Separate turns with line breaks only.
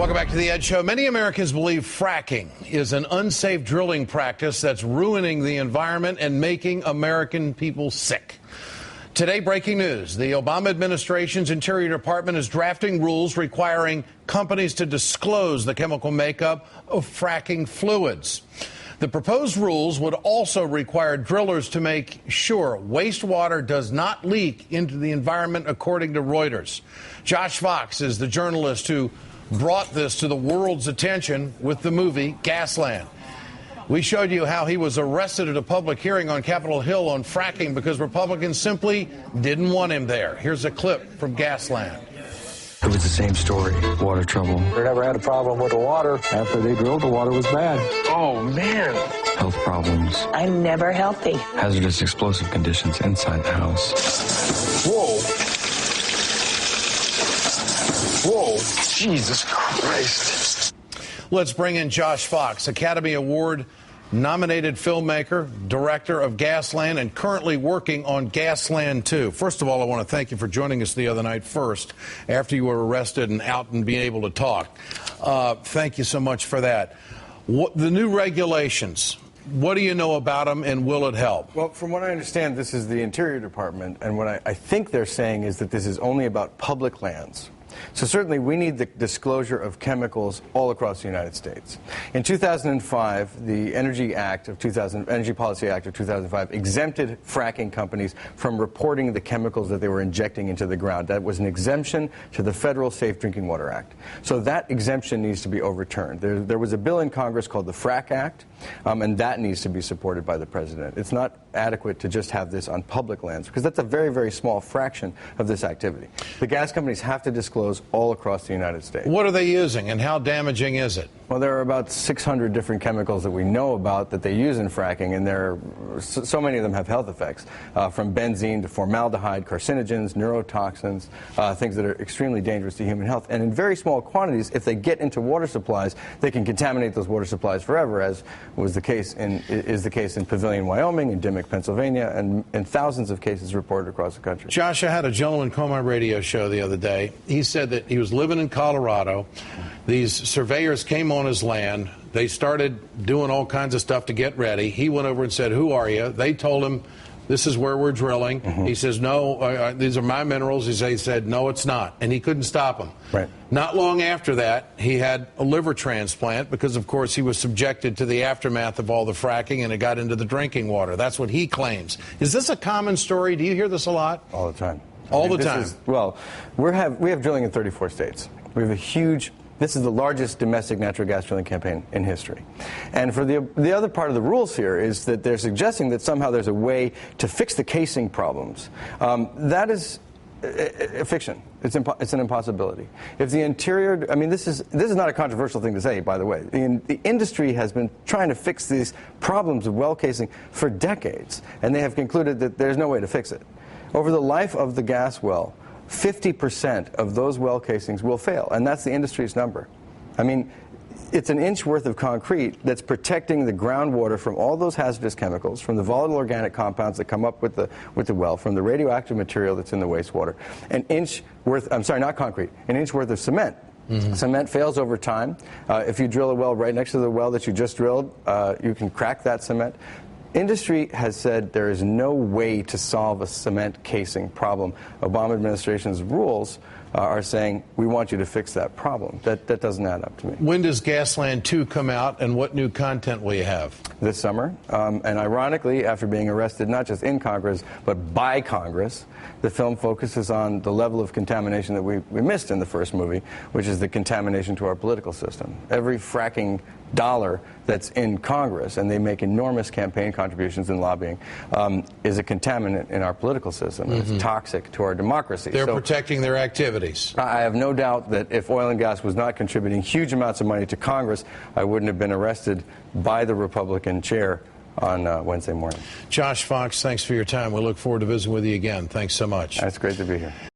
Welcome back to the Ed Show. Many Americans believe fracking is an unsafe drilling practice that's ruining the environment and making American people sick. Today, breaking news. The Obama administration's Interior Department is drafting rules requiring companies to disclose the chemical makeup of fracking fluids. The proposed rules would also require drillers to make sure wastewater does not leak into the environment, according to Reuters. Josh Fox is the journalist who brought this to the world's attention with the movie Gasland. We showed you how he was arrested at a public hearing on Capitol Hill on fracking because Republicans simply didn't want him there. Here's a clip from Gasland.
It was the same story, water trouble.
They never had a problem with the water. After they drilled, the water was bad.
Oh, man. Health problems.
I'm never healthy.
Hazardous explosive conditions inside the house.
Whoa. Whoa.
Jesus Christ.
Let's bring in Josh Fox, Academy Award nominated filmmaker, director of Gasland, and currently working on Gasland 2. First of all, I want to thank you for joining us the other night first, after you were arrested and out and being able to talk. Thank you so much for that. The new regulations, what do you know about them, and will it help?
Well, from what I understand, this is the Interior Department, and what I think they're saying is that this is only about public lands. So certainly we need the disclosure of chemicals all across the United States. In 2005, the Energy Policy Act of 2005 exempted fracking companies from reporting the chemicals that they were injecting into the ground. That was an exemption to the Federal Safe Drinking Water Act. So that exemption needs to be overturned. There was a bill in Congress called the Frack Act, and that needs to be supported by the president. It's not adequate to just have this on public lands, because that's a very, very small fraction of this activity. The gas companies have to disclose all across the United States.
What are they using, and how damaging is it?
Well, there are about 600 different chemicals that we know about that they use in fracking, and so many of them have health effects, from benzene to formaldehyde, carcinogens, neurotoxins, things that are extremely dangerous to human health. And in very small quantities, if they get into water supplies, they can contaminate those water supplies forever, as is the case in Pavilion, Wyoming, and Dimmock, Pennsylvania, and thousands of cases reported across the country.
Josh, I had a gentleman call my radio show the other day. He said that he was living in Colorado. These surveyors came on his land. They started doing all kinds of stuff to get ready. He went over and said, "Who are you?" They told him, "This is where we're drilling." He says, "No, these are my minerals." He said, "No, it's not." And he couldn't stop them.
Right.
Not long after that, he had a liver transplant because, of course, he was subjected to the aftermath of all the fracking, and it got into the drinking water. That's what he claims. Is this a common story? Do you hear this a lot?
All the time.
All the time?
Well, we have drilling in 34 states. We have this is the largest domestic natural gas drilling campaign in history. And for the other part of the rules here is that they're suggesting that somehow there's a way to fix the casing problems. That is a fiction. It's an impossibility. If the Interior, I mean, this is not a controversial thing to say, by the way. The industry has been trying to fix these problems of well casing for decades, and they have concluded that there's no way to fix it. Over the life of the gas well, 50% of those well casings will fail, and that's the industry's number. I mean, it's an inch worth of concrete that's protecting the groundwater from all those hazardous chemicals, from the volatile organic compounds that come up with the well, from the radioactive material that's in the wastewater. An inch worth of cement. Cement fails over time. If you drill a well right next to the well that you just drilled, you can crack that cement. Industry has said there is no way to solve a cement casing problem. Obama administration's rules are saying, we want you to fix that problem. That doesn't add up to me.
When does Gasland 2 come out, and what new content will you have?
This summer. And ironically, after being arrested not just in Congress, but by Congress, the film focuses on the level of contamination that we missed in the first movie, which is the contamination to our political system. Every fracking dollar that's in Congress, and they make enormous campaign contributions in lobbying, is a contaminant in our political system. And it's toxic to our democracy.
They're protecting their activities.
I have no doubt that if oil and gas was not contributing huge amounts of money to Congress, I wouldn't have been arrested by the Republican chair on Wednesday morning.
Josh Fox, thanks for your time. We look forward to visiting with you again. Thanks so much.
It's great to be here.